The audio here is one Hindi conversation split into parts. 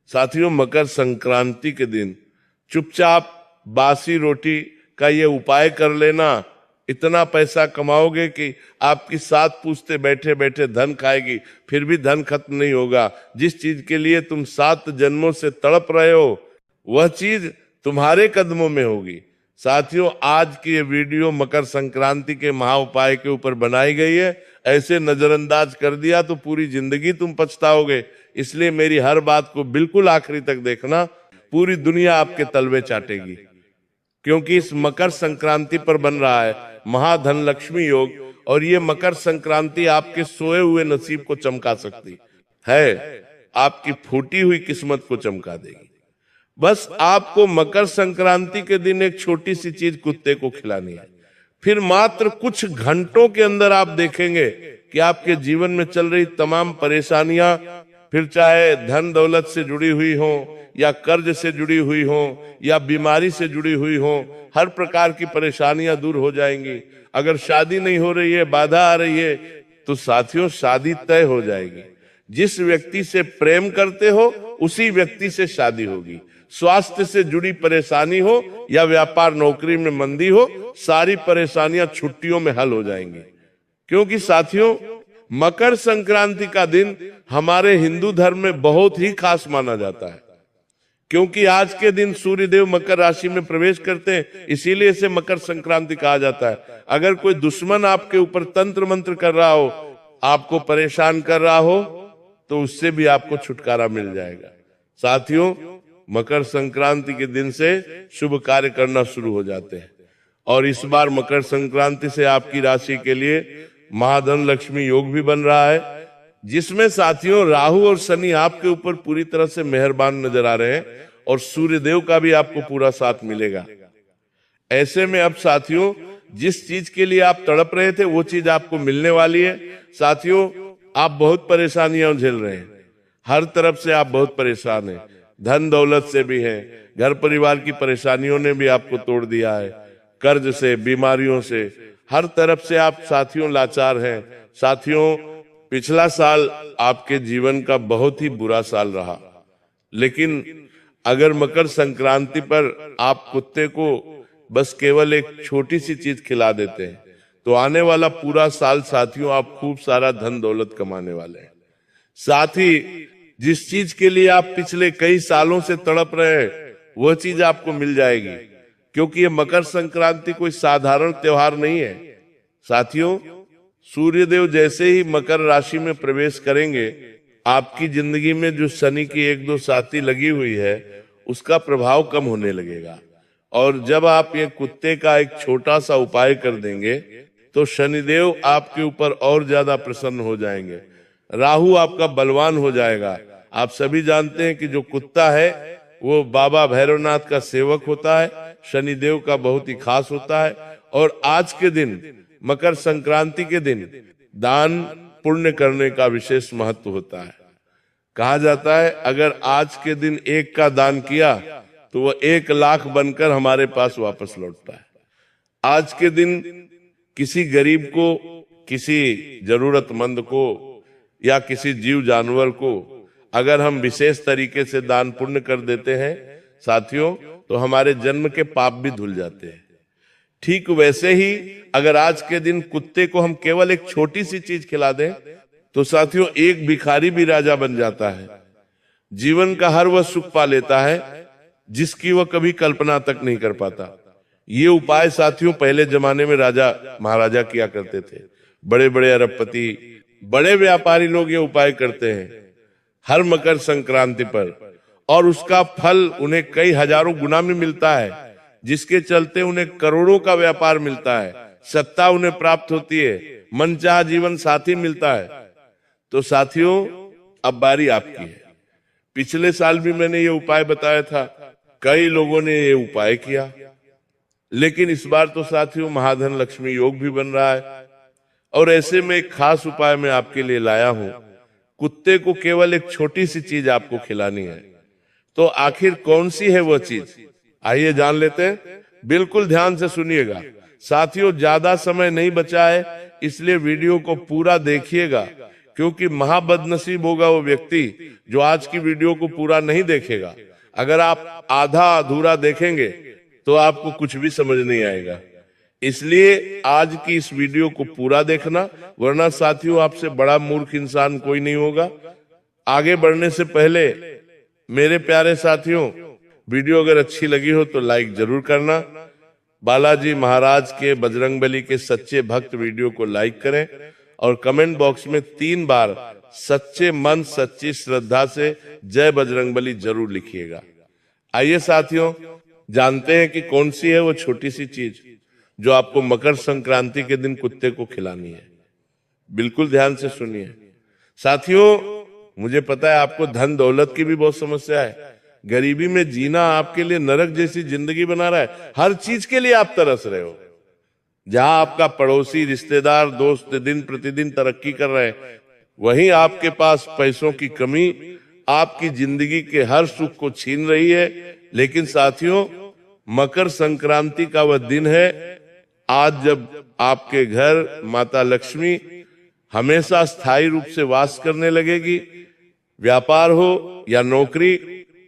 साथियों, मकर संक्रांति के दिन चुपचाप बासी रोटी का ये उपाय कर लेना, इतना पैसा कमाओगे कि आपकी 7 पुश्ते बैठे बैठे धन खाएगी, फिर भी धन खत्म नहीं होगा। जिस चीज के लिए तुम 7 जन्मों से तड़प रहे हो वह चीज तुम्हारे कदमों में होगी। साथियों, आज की ये वीडियो मकर संक्रांति के महा उपाय के ऊपर बनाई गई है। ऐसे नजरअंदाज कर दिया तो पूरी जिंदगी तुम पछताओगे। इसलिए मेरी हर बात को बिल्कुल आखिरी तक देखना, पूरी दुनिया आपके तलवे चाटेगी, क्योंकि इस मकर संक्रांति पर बन रहा है महाधन लक्ष्मी योग, और ये मकर संक्रांति आपके सोए हुए नसीब को चमका सकती है, आपकी फूटी हुई किस्मत को चमका देगी। बस आपको मकर संक्रांति के दिन एक छोटी सी चीज कुत्ते को खिलानी है, फिर मात्र कुछ घंटों के अंदर आप देखेंगे कि आपके जीवन में चल रही तमाम परेशानियां, फिर चाहे धन दौलत से जुड़ी हुई हो या कर्ज से जुड़ी हुई हो या बीमारी से जुड़ी हुई हो, हर प्रकार की परेशानियां दूर हो जाएंगी। अगर शादी नहीं हो रही है, बाधा आ रही है, तो साथियों शादी तय हो जाएगी। जिस व्यक्ति से प्रेम करते हो उसी व्यक्ति से शादी होगी। स्वास्थ्य से जुड़ी परेशानी हो या व्यापार नौकरी में मंदी हो, सारी परेशानियां छुट्टियों में हल हो जाएंगी। क्योंकि साथियों, मकर संक्रांति का दिन हमारे हिंदू धर्म में बहुत ही खास माना जाता है, क्योंकि आज के दिन सूर्यदेव मकर राशि में प्रवेश करते हैं, इसीलिए इसे मकर संक्रांति कहा जाता है। अगर कोई दुश्मन आपके ऊपर तंत्र मंत्र कर रहा हो, आपको परेशान कर रहा हो, तो उससे भी आपको छुटकारा मिल जाएगा। साथियों, मकर संक्रांति के दिन से शुभ कार्य करना शुरू हो जाते हैं, और इस बार मकर संक्रांति से आपकी राशि के लिए महाधन लक्ष्मी योग भी बन रहा है, जिसमें साथियों राहु और शनि आपके ऊपर पूरी तरह से मेहरबान नजर आ रहे हैं, और सूर्य देव का भी आपको पूरा साथ मिलेगा। ऐसे में अब साथियों, जिस चीज के लिए आप तड़प रहे थे वो चीज आपको मिलने वाली है। साथियों, आप बहुत परेशानियां झेल रहे हैं, हर तरफ से आप बहुत परेशान हैं, धन दौलत से भी हैं, घर परिवार की परेशानियों ने भी आपको तोड़ दिया है, कर्ज से, बीमारियों से, हर तरफ से आप साथियों लाचार हैं। साथियों, पिछला साल आपके जीवन का बहुत ही बुरा साल रहा, लेकिन अगर मकर संक्रांति पर आप कुत्ते को बस केवल एक छोटी सी चीज खिला देते हैं, तो आने वाला पूरा साल साथियों आप खूब सारा धन दौलत कमाने वाले हैं। साथ ही जिस चीज के लिए आप पिछले कई सालों से तड़प रहे हैं वह चीज आपको मिल जाएगी, क्योंकि ये मकर संक्रांति कोई साधारण त्योहार नहीं है। साथियों, सूर्यदेव जैसे ही मकर राशि में प्रवेश करेंगे, आपकी जिंदगी में जो शनि की 1-2 साथी लगी हुई है उसका प्रभाव कम होने लगेगा, और जब आप ये कुत्ते का एक छोटा सा उपाय कर देंगे तो शनिदेव आपके ऊपर और ज्यादा प्रसन्न हो जाएंगे, राहु आपका बलवान हो जाएगा। आप सभी जानते हैं कि जो कुत्ता है वो बाबा भैरवनाथ का सेवक होता है, शनिदेव का बहुत ही खास होता है। और आज के दिन, मकर संक्रांति के दिन, दान पुण्य करने का विशेष महत्व होता है। कहा जाता है अगर आज के दिन 1 का दान किया तो वह 1 लाख बनकर हमारे पास वापस लौटता है। आज के दिन किसी गरीब को, किसी जरूरतमंद को या किसी जीव जानवर को अगर हम विशेष तरीके से दान पुण्य कर देते हैं साथियों, तो हमारे जन्म के पाप भी धुल जाते हैं। ठीक वैसे ही अगर आज के दिन कुत्ते को हम केवल एक छोटी सी चीज खिला दें तो साथियों एक भिखारी भी राजा बन जाता है, जीवन का हर वह सुख पा लेता है जिसकी वह कभी कल्पना तक नहीं कर पाता। ये उपाय साथियों पहले जमाने में राजा महाराजा किया करते थे, बड़े बड़े अरबपति, बड़े व्यापारी लोग ये उपाय करते हैं हर मकर संक्रांति पर, और उसका फल उन्हें कई हजारों गुना में मिलता है, जिसके चलते उन्हें करोड़ों का व्यापार मिलता है, सत्ता उन्हें प्राप्त होती है, मनचाहा जीवन साथी मिलता है। तो साथियों अब बारी आपकी है। पिछले साल भी मैंने ये उपाय बताया था, कई लोगों ने ये उपाय किया, लेकिन इस बार तो साथियों महाधन लक्ष्मी योग भी बन रहा है, और ऐसे में एक खास उपाय मैं आपके लिए लाया हूं। कुत्ते को केवल एक छोटी सी चीज आपको खिलानी है। तो आखिर कौन सी है वो चीज, आइए जान लेते हैं। बिल्कुल ध्यान से सुनिएगा साथियों, ज्यादा समय नहीं बचा है, इसलिए वीडियो को पूरा देखिएगा, क्योंकि महाबदनसीब होगा वो व्यक्ति जो आज की वीडियो को पूरा नहीं देखेगा। अगर आप आधा अधूरा देखेंगे तो आपको कुछ भी समझ नहीं आएगा। इसलिए आज की इस वीडियो को पूरा देखना, वरना साथियों आपसे बड़ा मूर्ख इंसान कोई नहीं होगा। आगे बढ़ने से पहले मेरे प्यारे साथियों, वीडियो अगर अच्छी लगी हो तो लाइक जरूर करना। बालाजी महाराज के, बजरंगबली के सच्चे भक्त वीडियो को लाइक करें और कमेंट बॉक्स में 3 बार सच्चे मन सच्ची श्रद्धा से जय बजरंगबली जरूर लिखिएगा। आइए साथियों, जानते हैं कि कौन सी है वो छोटी सी चीज जो आपको मकर संक्रांति के दिन कुत्ते को खिलानी है। बिल्कुल ध्यान से सुनिए साथियों। मुझे पता है आपको धन दौलत की भी बहुत समस्या है। गरीबी में जीना आपके लिए नरक जैसी जिंदगी बना रहा है। हर चीज के लिए आप तरस रहे हो। जहां आपका पड़ोसी, रिश्तेदार, दोस्त दिन प्रतिदिन तरक्की कर रहे हैं, वहीं आपके पास पैसों की कमी आपकी जिंदगी के हर सुख को छीन रही है। लेकिन साथियों, मकर संक्रांति का वह दिन है आज जब आपके घर माता लक्ष्मी हमेशा स्थायी रूप से वास करने लगेगी। व्यापार हो या नौकरी,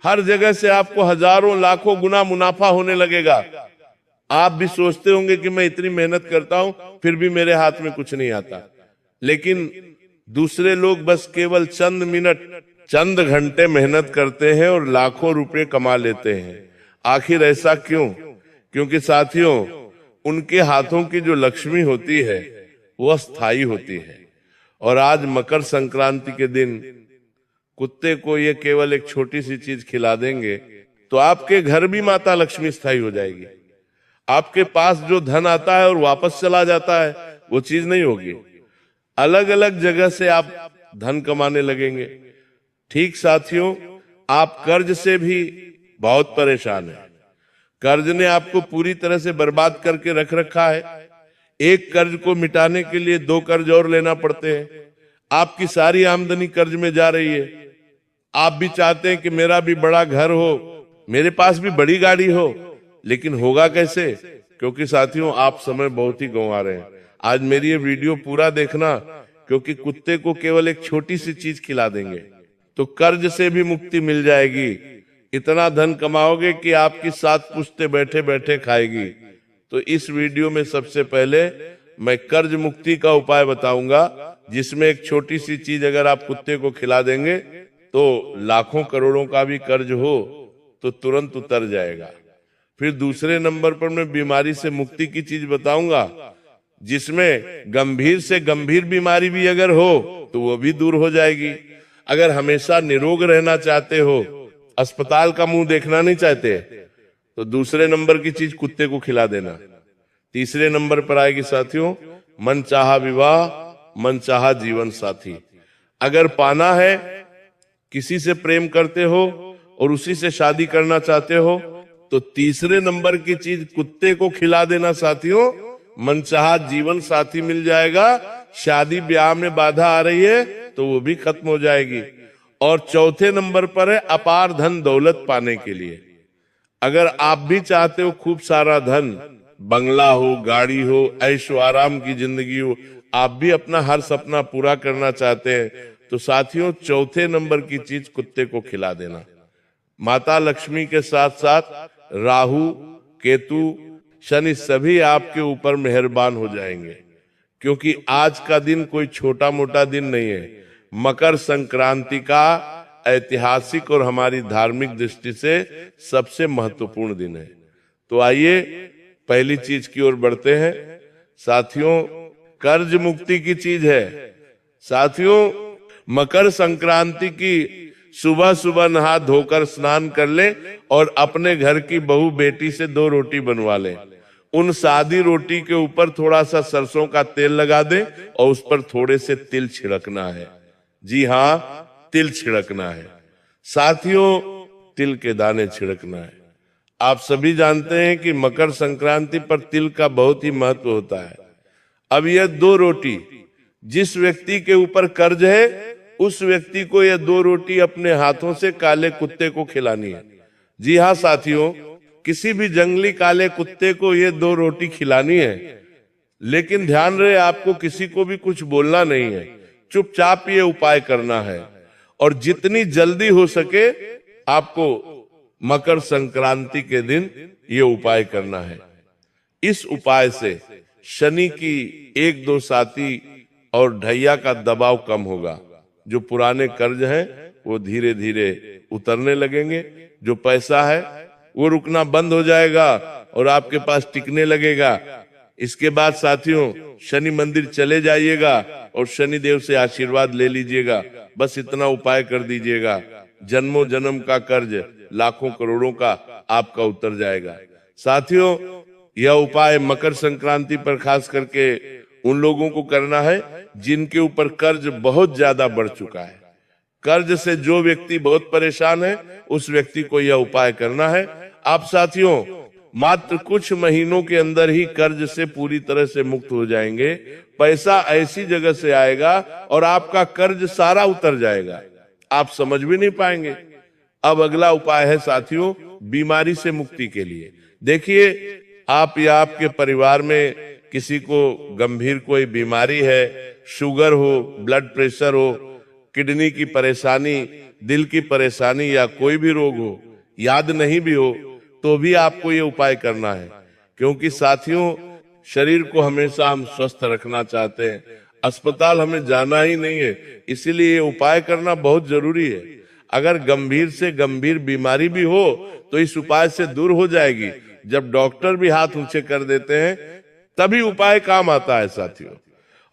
हर जगह से आपको हजारों लाखों गुना मुनाफा होने लगेगा। आप भी सोचते होंगे कि मैं इतनी मेहनत करता हूं फिर भी मेरे हाथ में कुछ नहीं आता, लेकिन दूसरे लोग बस केवल चंद मिनट, चंद घंटे मेहनत करते हैं और लाखों रुपए कमा लेते हैं। आखिर ऐसा क्यों? क्योंकि साथियों, उनके हाथों की जो लक्ष्मी होती है वह स्थायी होती है। और आज मकर संक्रांति के दिन कुत्ते को ये केवल एक छोटी सी चीज खिला देंगे तो आपके घर भी माता लक्ष्मी स्थायी हो जाएगी। आपके पास जो धन आता है और वापस चला जाता है वो चीज नहीं होगी। अलग अलग जगह से आप धन कमाने लगेंगे। ठीक साथियों, आप कर्ज से भी बहुत परेशान हैं। कर्ज ने आपको पूरी तरह से बर्बाद करके रख रखा है। एक कर्ज को मिटाने के लिए 2 कर्ज और लेना पड़ते हैं। आपकी सारी आमदनी कर्ज में जा रही है। आप भी चाहते हैं कि मेरा भी बड़ा घर हो, मेरे पास भी बड़ी गाड़ी हो, लेकिन होगा कैसे? क्योंकि साथियों, आप समय बहुत ही गंवा रहे हैं। आज मेरी ये वीडियो पूरा देखना, क्योंकि कुत्ते को केवल एक छोटी सी चीज खिला देंगे तो कर्ज से भी मुक्ति मिल जाएगी। इतना धन कमाओगे कि आपकी 7 पुश्तें बैठे बैठे खाएगी। तो इस वीडियो में सबसे पहले मैं कर्ज मुक्ति का उपाय बताऊंगा, जिसमें एक छोटी सी चीज अगर आप कुत्ते को खिला देंगे तो लाखों करोड़ों का भी कर्ज हो तो तुरंत उतर जाएगा। फिर दूसरे नंबर पर मैं बीमारी से मुक्ति की चीज बताऊंगा, जिसमें गंभीर से गंभीर बीमारी भी अगर हो तो वो भी दूर हो जाएगी। अगर हमेशा निरोग रहना चाहते हो, अस्पताल का मुंह देखना नहीं चाहते, तो दूसरे नंबर की चीज कुत्ते को खिला देना। तीसरे नंबर पर आएगी साथियों, मनचाहा विवाह, मनचाहा जीवन साथी। अगर पाना है, किसी से प्रेम करते हो और उसी से शादी करना चाहते हो, तो तीसरे नंबर की चीज कुत्ते को खिला देना साथियों। मनचाहा जीवन साथी मिल जाएगा। शादी ब्याह में बाधा आ रही है तो वो भी खत्म हो जाएगी। और चौथे नंबर पर है अपार धन दौलत पाने के लिए। अगर आप भी चाहते हो खूब सारा धन, बंगला हो, गाड़ी हो, ऐशो आराम की जिंदगी हो, आप भी अपना हर सपना पूरा करना चाहते हैं, तो साथियों चौथे नंबर की चीज कुत्ते को खिला देना। माता लक्ष्मी के साथ साथ राहु, केतु, शनि सभी आपके ऊपर मेहरबान हो जाएंगे, क्योंकि आज का दिन कोई छोटा मोटा दिन नहीं है। मकर संक्रांति का ऐतिहासिक और हमारी धार्मिक दृष्टि से सबसे महत्वपूर्ण दिन है। तो आइए पहली चीज की ओर बढ़ते हैं साथियों। कर्ज मुक्ति की चीज है साथियों। मकर संक्रांति की सुबह सुबह नहा धोकर स्नान कर ले और अपने घर की बहू बेटी से 2 रोटी बनवा ले। उन सादी रोटी के ऊपर थोड़ा सा सरसों का तेल लगा दे और उस पर थोड़े से तिल छिड़कना है। जी हाँ, तिल छिड़कना है साथियों, तिल के दाने छिड़कना है। आप सभी जानते हैं कि मकर संक्रांति पर तिल का बहुत ही महत्व होता है। अब यह 2 रोटी जिस व्यक्ति के ऊपर कर्ज है, उस व्यक्ति को यह 2 रोटी अपने हाथों से काले कुत्ते को खिलानी है। जी हाँ साथियों, किसी भी जंगली काले कुत्ते को ये 2 रोटी खिलानी है। लेकिन ध्यान रहे, आपको किसी को भी कुछ बोलना नहीं है, चुपचाप ये उपाय करना है और जितनी जल्दी हो सके आपको मकर संक्रांति के दिन ये उपाय करना है। इस उपाय से शनि की 1-2 साथी और ढैया का दबाव कम होगा। जो पुराने कर्ज हैं वो धीरे धीरे उतरने लगेंगे, जो पैसा है वो रुकना बंद हो जाएगा और आपके पास टिकने लगेगा। इसके बाद साथियों शनि मंदिर चले जाइएगा और शनि देव से आशीर्वाद ले लीजिएगा। बस इतना उपाय कर दीजिएगा, जन्मों जन्म का कर्ज लाखों करोड़ों का आपका उतर जाएगा। साथियों यह उपाय मकर संक्रांति पर खास करके उन लोगों को करना है जिनके ऊपर कर्ज बहुत ज्यादा बढ़ चुका है। कर्ज से जो व्यक्ति बहुत परेशान है उस व्यक्ति को यह उपाय करना है। आप साथियों मात्र कुछ महीनों के अंदर ही कर्ज से पूरी तरह से मुक्त हो जाएंगे। पैसा ऐसी जगह से आएगा और आपका कर्ज सारा उतर जाएगा, आप समझ भी नहीं पाएंगे। अब अगला उपाय है साथियों बीमारी से मुक्ति के लिए। देखिए आप या आपके परिवार में किसी को गंभीर कोई बीमारी है, शुगर हो, ब्लड प्रेशर हो, किडनी की परेशानी, दिल की परेशानी या कोई भी रोग हो, याद नहीं भी हो तो भी आपको ये उपाय करना है। क्योंकि साथियों शरीर को हमेशा हम स्वस्थ रखना चाहते हैं, अस्पताल हमें जाना ही नहीं है, इसीलिए ये उपाय करना बहुत जरूरी है। अगर गंभीर से गंभीर बीमारी भी हो तो इस उपाय से दूर हो जाएगी। जब डॉक्टर भी हाथ ऊंचे कर देते हैं तभी उपाय काम आता है साथियों।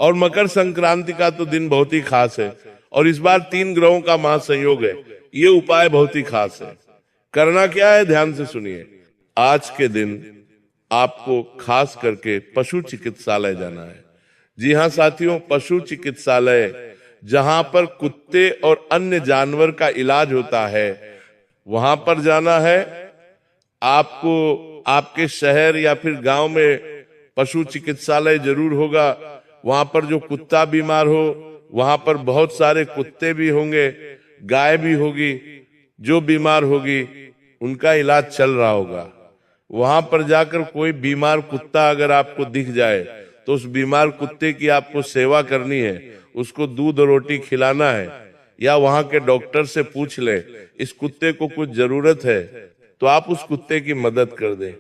और मकर संक्रांति का तो दिन बहुत ही खास है और इस बार 3 ग्रहों का महासंयोग है। ये उपाय बहुत ही खास है। करना क्या है ध्यान से सुनिए। आज के दिन आपको खास करके पशु चिकित्सालय जाना है। जी हाँ साथियों, पशु चिकित्सालय जहां पर कुत्ते और अन्य जानवर का इलाज होता है वहां पर जाना है। आपको आपके शहर या फिर गांव में पशु चिकित्सालय जरूर होगा। वहां पर जो कुत्ता बीमार हो वहां पर बहुत सारे कुत्ते भी होंगे, गाय भी होगी, जो बीमार होगी उनका इलाज चल रहा होगा। वहां पर जाकर कोई बीमार कुत्ता अगर आपको दिख जाए तो उस बीमार कुत्ते की आपको सेवा करनी है, उसको दूध रोटी खिलाना है। या वहां के डॉक्टर से पूछ ले इस कुत्ते को कुछ जरूरत है तो आप उस कुत्ते की मदद कर दें,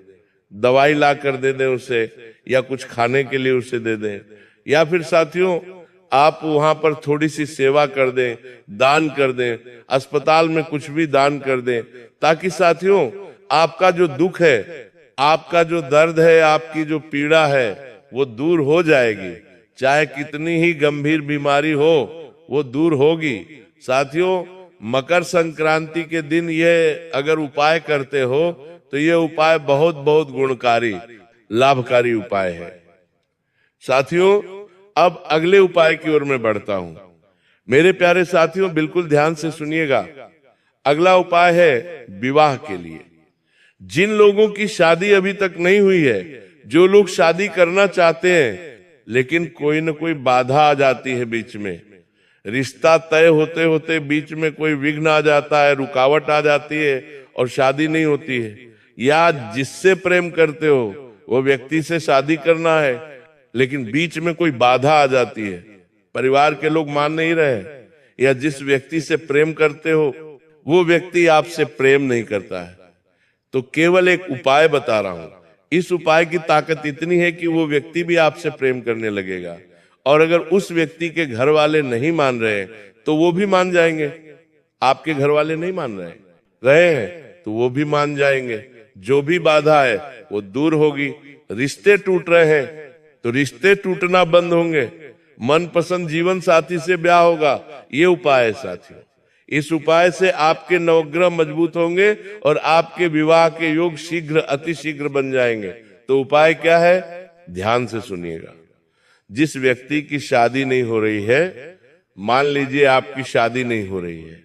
दवाई ला कर दे दें उसे, या कुछ खाने के लिए उसे दे दें, या फिर साथियों आप वहां पर थोड़ी सी सेवा कर दें, दान कर दें, अस्पताल में कुछ भी दान कर दें, ताकि साथियों आपका जो दुख है, आपका जो दर्द है, आपकी जो पीड़ा है वो दूर हो जाएगी। चाहे कितनी ही गंभीर बीमारी हो वो दूर होगी। साथियों मकर संक्रांति के दिन ये अगर उपाय करते हो तो ये उपाय बहुत बहुत गुणकारी लाभकारी उपाय है। साथियों अब अगले उपाय की ओर मैं बढ़ता हूं। मेरे प्यारे साथियों बिल्कुल ध्यान से सुनिएगा। अगला उपाय है विवाह के लिए। जिन लोगों की शादी अभी तक नहीं हुई है, जो लोग शादी करना चाहते हैं लेकिन कोई न कोई बाधा आ जाती है बीच में, रिश्ता तय होते होते बीच में कोई विघ्न आ जाता है, रुकावट आ जाती है और शादी नहीं होती है, या जिससे प्रेम करते हो वो व्यक्ति से शादी करना है लेकिन बीच में कोई बाधा आ जाती है, परिवार के लोग मान नहीं रहे, या जिस व्यक्ति से प्रेम करते हो वो व्यक्ति आपसे प्रेम नहीं करता है, तो केवल एक उपाय बता रहा हूं। इस उपाय की ताकत इतनी है कि वो व्यक्ति भी आपसे प्रेम करने लगेगा, और अगर उस व्यक्ति के घर वाले नहीं मान रहे तो वो भी मान जाएंगे। आपके घर वाले नहीं मान रहे हैं तो वो भी मान जाएंगे। जो भी बाधा है वो दूर होगी। रिश्ते टूट रहे हैं तो रिश्ते टूटना बंद होंगे। मनपसंद जीवन साथी से ब्याह होगा। ये उपाय है साथियों। इस उपाय से आपके नवग्रह मजबूत होंगे और आपके विवाह के योग शीघ्र अति शीघ्र बन जाएंगे। तो उपाय क्या है ध्यान से सुनिएगा। जिस व्यक्ति की शादी नहीं हो रही है, मान लीजिए आपकी शादी नहीं हो रही है,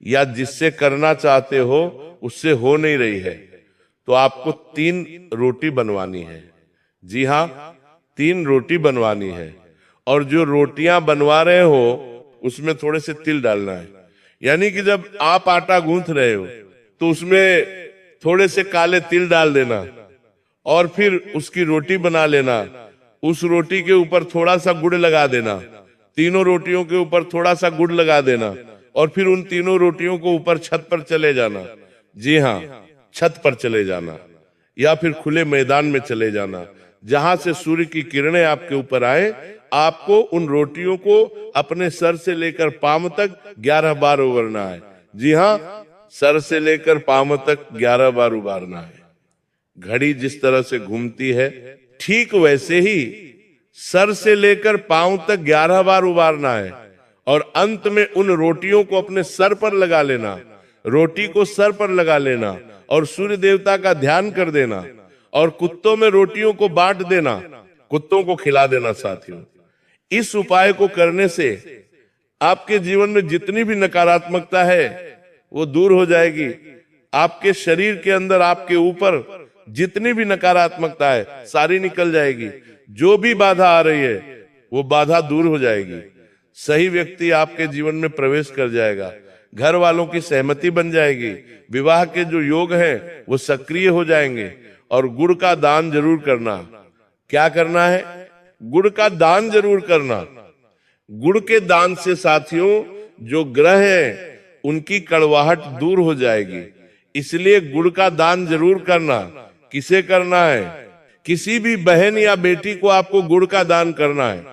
या जिससे करना चाहते हो उससे हो नहीं रही है, तो आपको 3 रोटी बनवानी है। जी हाँ 3 रोटी बनवानी है, और जो रोटियां बनवा रहे हो उसमें थोड़े से तिल डालना है। यानी कि जब आप आटा गूंथ रहे हो तो उसमें थोड़े से काले तिल डाल देना और फिर उसकी रोटी बना लेना। उस रोटी के ऊपर थोड़ा सा गुड़ लगा देना तीनों रोटियों के ऊपर थोड़ा सा गुड़ लगा देना और फिर उन तीनों रोटियों को ऊपर छत पर चले जाना। जी हाँ, छत पर चले जाना या फिर खुले मैदान में चले जाना, जहां से सूर्य की किरणें आपके ऊपर आए। आपको उन रोटियों को अपने सर से लेकर पांव तक 11 बार उबारना है। जी हाँ, सर से लेकर पांव तक 11 बार उबारना है। घड़ी जिस तरह से घूमती है, ठीक वैसे ही सर से लेकर पांव तक 11 बार उबारना है और अंत में उन रोटियों को अपने सर पर लगा लेना। रोटी को सर पर लगा लेना और सूर्य देवता का ध्यान कर देना और कुत्तों में रोटियों को बांट देना, कुत्तों को खिला देना। साथियों, इस उपाय को करने से आपके जीवन में जितनी भी नकारात्मकता है वो दूर हो जाएगी। आपके शरीर के अंदर, आपके ऊपर जितनी भी नकारात्मकता है सारी निकल जाएगी। जो भी बाधा आ रही है वो बाधा दूर हो जाएगी। सही व्यक्ति आपके जीवन में प्रवेश कर जाएगा, घर वालों की सहमति बन जाएगी, विवाह के जो योग हैं वो सक्रिय हो जाएंगे। और गुड़ का दान जरूर करना। क्या करना है? गुड़ का दान जरूर करना। गुड़ के दान से साथियों जो ग्रह है उनकी कड़वाहट दूर हो जाएगी। इसलिए गुड़ का दान जरूर करना। किसे करना है? किसी भी बहन या बेटी को आपको गुड़ का दान करना है।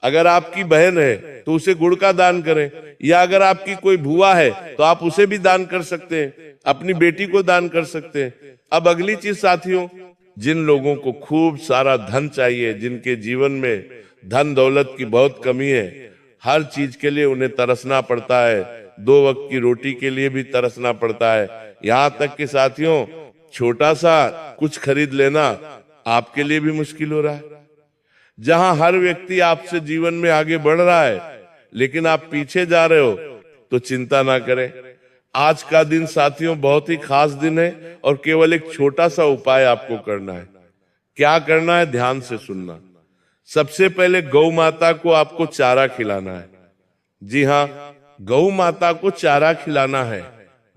अगर आपकी बहन है तो उसे गुड़ का दान करें, या अगर आपकी कोई भुआ है तो आप उसे भी दान कर सकते हैं, अपनी बेटी को दान कर सकते हैं। अब अगली चीज साथियों, जिन लोगों को खूब सारा धन चाहिए, जिनके जीवन में धन दौलत की बहुत कमी है, हर चीज के लिए उन्हें तरसना पड़ता है, 2 वक्त की रोटी के लिए भी तरसना पड़ता है। यहाँ तक कि साथियों छोटा सा कुछ खरीद लेना आपके लिए भी मुश्किल हो रहा है। जहां हर व्यक्ति आपसे जीवन में आगे बढ़ रहा है लेकिन आप पीछे जा रहे हो, तो चिंता ना करें। आज का दिन साथियों बहुत ही खास दिन है और केवल एक छोटा सा उपाय आपको करना है। क्या करना है? ध्यान से सुनना। सबसे पहले गौ माता को आपको चारा खिलाना है। जी हाँ, गौ माता को चारा खिलाना है।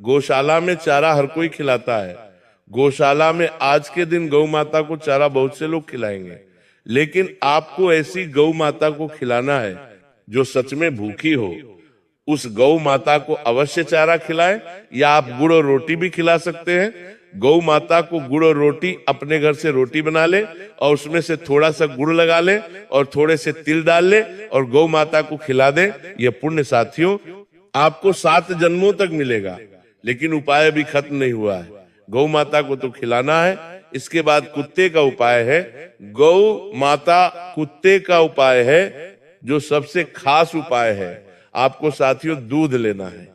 गौशाला में चारा हर कोई खिलाता है। गौशाला में आज के दिन गौ माता को चारा बहुत से लोग खिलाएंगे, लेकिन आपको ऐसी गौ माता को खिलाना है जो सच में भूखी हो। उस गौ माता को अवश्य चारा खिलाएं, या आप गुड़ और रोटी भी खिला सकते हैं। गौ माता को गुड़ और रोटी, अपने घर से रोटी बना ले और उसमें से थोड़ा सा गुड़ लगा ले और थोड़े से तिल डाल ले और गौ माता को खिला दे। यह पुण्य साथियों आपको 7 जन्मों तक मिलेगा। लेकिन उपाय अभी खत्म नहीं हुआ है। गौ माता को तो खिलाना है, इसके बाद कुत्ते का उपाय है। गौ माता कुत्ते का उपाय है जो सबसे खास उपाय है। आपको साथियों दूध लेना है।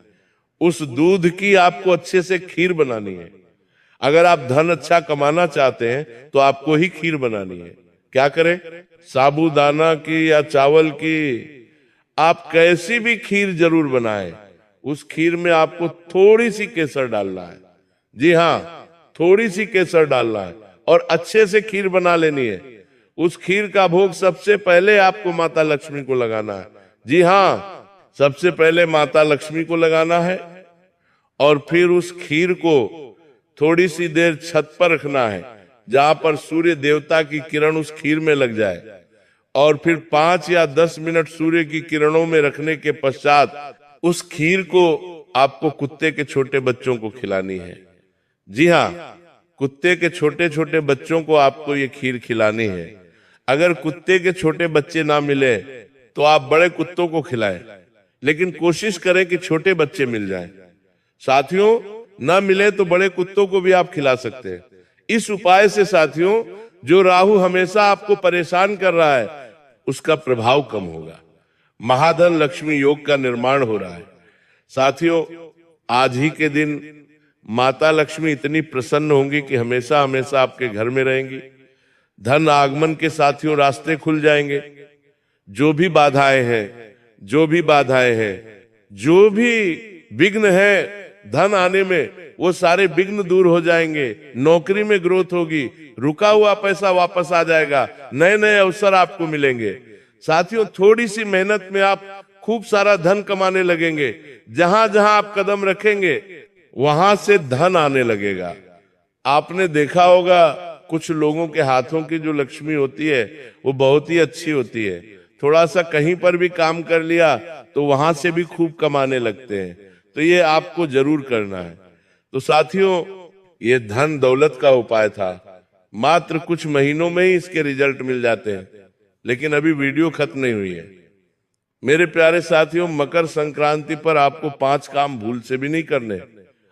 उस दूध की आपको अच्छे से खीर बनानी है। अगर आप धन अच्छा कमाना चाहते हैं तो आपको ही खीर बनानी है। क्या करें? साबूदाना की या चावल की, आप कैसी भी खीर जरूर बनाएं। उस खीर में आपको थोड़ी सी केसर डालना है। जी हाँ, थोड़ी सी केसर डालना है और अच्छे से खीर बना लेनी है। उस खीर का भोग सबसे पहले आपको माता लक्ष्मी को लगाना है। जी हाँ, सबसे पहले माता लक्ष्मी को लगाना है और फिर उस खीर को थोड़ी सी देर छत पर रखना है, जहां पर सूर्य देवता की किरण उस खीर में लग जाए। और फिर 5 या 10 मिनट सूर्य की किरणों में रखने के पश्चात उस खीर को आपको कुत्ते के छोटे बच्चों को खिलानी है। जी हाँ, कुत्ते के छोटे छोटे बच्चों को आपको ये खीर खिलानी है। अगर कुत्ते के छोटे बच्चे ना मिले तो आप बड़े कुत्तों को खिलाएं, लेकिन कोशिश करें कि छोटे बच्चे मिल जाएं। साथियों, ना मिले तो बड़े कुत्तों को भी आप खिला सकते हैं। इस उपाय से साथियों जो राहु हमेशा आपको परेशान कर रहा है उसका प्रभाव कम होगा। महाधन लक्ष्मी योग का निर्माण हो रहा है। साथियों, आज ही के दिन माता लक्ष्मी इतनी प्रसन्न होंगी कि हमेशा हमेशा आपके घर में रहेंगी। धन आगमन के साथियों रास्ते खुल जाएंगे। जो भी बाधाएं हैं, जो भी विघ्न है धन आने में, वो सारे विघ्न दूर हो जाएंगे। नौकरी में ग्रोथ होगी, रुका हुआ पैसा वापस आ जाएगा, नए नए अवसर आपको मिलेंगे। साथियों, थोड़ी सी मेहनत में आप खूब सारा धन कमाने लगेंगे। जहां जहां आप कदम रखेंगे वहां से धन आने लगेगा। आपने देखा होगा कुछ लोगों के हाथों की जो लक्ष्मी होती है वो बहुत ही अच्छी होती है। थोड़ा सा कहीं पर भी काम कर लिया तो वहां से भी खूब कमाने लगते हैं। तो ये आपको जरूर करना है। तो साथियों, ये धन दौलत का उपाय था। मात्र कुछ महीनों में ही इसके रिजल्ट मिल जाते हैं। लेकिन अभी वीडियो खत्म नहीं हुई है। मेरे प्यारे साथियों, मकर संक्रांति पर आपको 5 काम भूल से भी नहीं करने।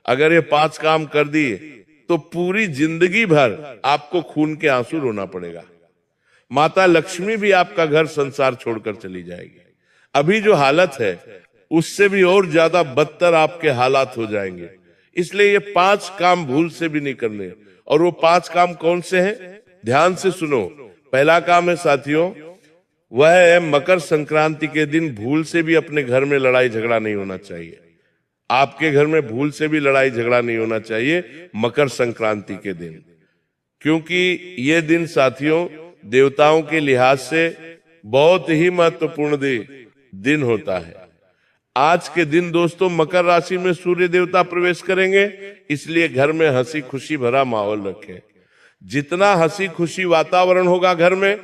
अगर ये 5 काम कर दिए तो पूरी जिंदगी भर आपको खून के आंसू रोना पड़ेगा। माता लक्ष्मी भी आपका घर संसार छोड़कर चली जाएगी। अभी जो हालत है उससे भी और ज्यादा बदतर आपके हालात हो जाएंगे। इसलिए ये 5 काम भूल से भी नहीं करने। और वो 5 काम कौन से हैं? ध्यान से सुनो। पहला काम है साथियों, वह है मकर संक्रांति के दिन भूल से भी अपने घर में लड़ाई झगड़ा नहीं होना चाहिए। आपके घर में भूल से भी लड़ाई झगड़ा नहीं होना चाहिए मकर संक्रांति के दिन, क्योंकि ये दिन साथियों देवताओं के लिहाज से बहुत ही महत्वपूर्ण दिन होता है। आज के दिन दोस्तों मकर राशि में सूर्य देवता प्रवेश करेंगे, इसलिए घर में हंसी खुशी भरा माहौल रखें। जितना हंसी खुशी वातावरण होगा घर में,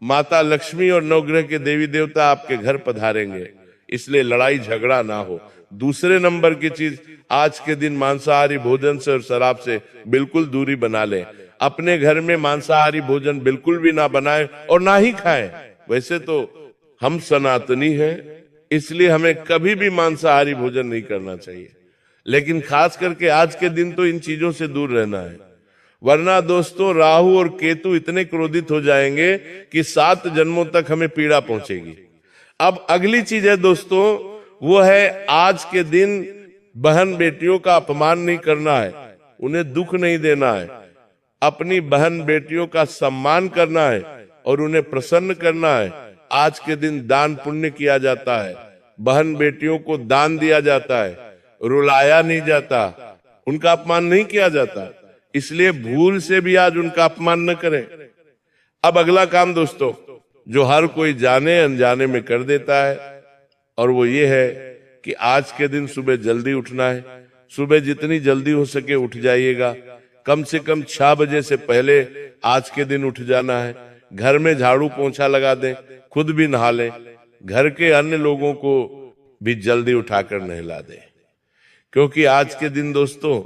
माता लक्ष्मी और नवग्रह के देवी देवता आपके घर पधारेंगे। इसलिए लड़ाई झगड़ा ना हो। दूसरे नंबर की चीज, आज के दिन मांसाहारी भोजन से और शराब से बिल्कुल दूरी बना लें। अपने घर में मांसाहारी भोजन बिल्कुल भी ना बनाएं और ना ही खाएं। वैसे तो हम सनातनी हैं, इसलिए हमें कभी भी मांसाहारी भोजन नहीं करना चाहिए, लेकिन खास करके आज के दिन तो इन चीजों से दूर रहना है। वरना दोस्तों राहु और केतु इतने क्रोधित हो जाएंगे कि 7 जन्मों तक हमें पीड़ा पहुंचेगी। अब अगली चीज है दोस्तों, वो है आज के दिन बहन बेटियों का अपमान नहीं करना है, उन्हें दुख नहीं देना है। अपनी बहन बेटियों का सम्मान करना है और उन्हें प्रसन्न करना है। आज के दिन दान पुण्य किया जाता है, बहन बेटियों को दान दिया जाता है, रुलाया नहीं जाता, उनका अपमान नहीं किया जाता। इसलिए भूल से भी आज उनका अपमान न करें। अब अगला काम दोस्तों, जो हर कोई जाने अनजाने में कर देता है, और वो ये है कि आज के दिन सुबह जल्दी उठना है। सुबह जितनी जल्दी हो सके उठ जाइएगा। कम से कम 6 बजे से पहले आज के दिन उठ जाना है। घर में झाड़ू पोंछा लगा दें, खुद भी नहा लें, घर के अन्य लोगों को भी जल्दी उठाकर नहला दें, क्योंकि आज के दिन दोस्तों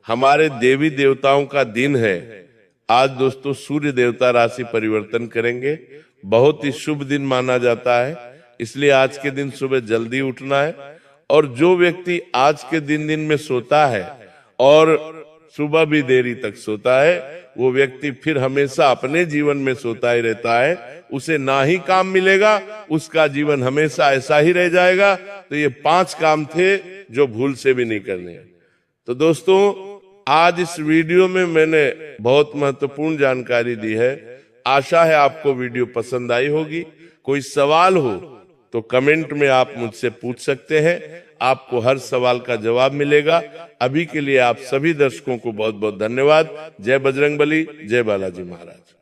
हमारे देवी देवताओं का दिन है। आज दोस्तों सूर्य देवता राशि परिवर्तन करेंगे, बहुत ही शुभ दिन माना जाता है। इसलिए आज के दिन सुबह जल्दी उठना है। और जो व्यक्ति आज के दिन में सोता है और सुबह भी देरी तक सोता है, वो व्यक्ति फिर हमेशा अपने जीवन में सोता ही रहता है। उसे ना ही काम मिलेगा, उसका जीवन हमेशा ऐसा ही रह जाएगा। तो ये 5 काम थे जो भूल से भी नहीं करने हैं। तो दोस्तों आज इस वीडियो में मैंने बहुत महत्वपूर्ण जानकारी दी है। आशा है आपको वीडियो पसंद आई होगी। कोई सवाल हो तो कमेंट में आप मुझसे पूछ सकते हैं, आपको हर सवाल का जवाब मिलेगा। अभी के लिए आप सभी दर्शकों को बहुत बहुत धन्यवाद। जय बजरंगबली, जय बालाजी महाराज।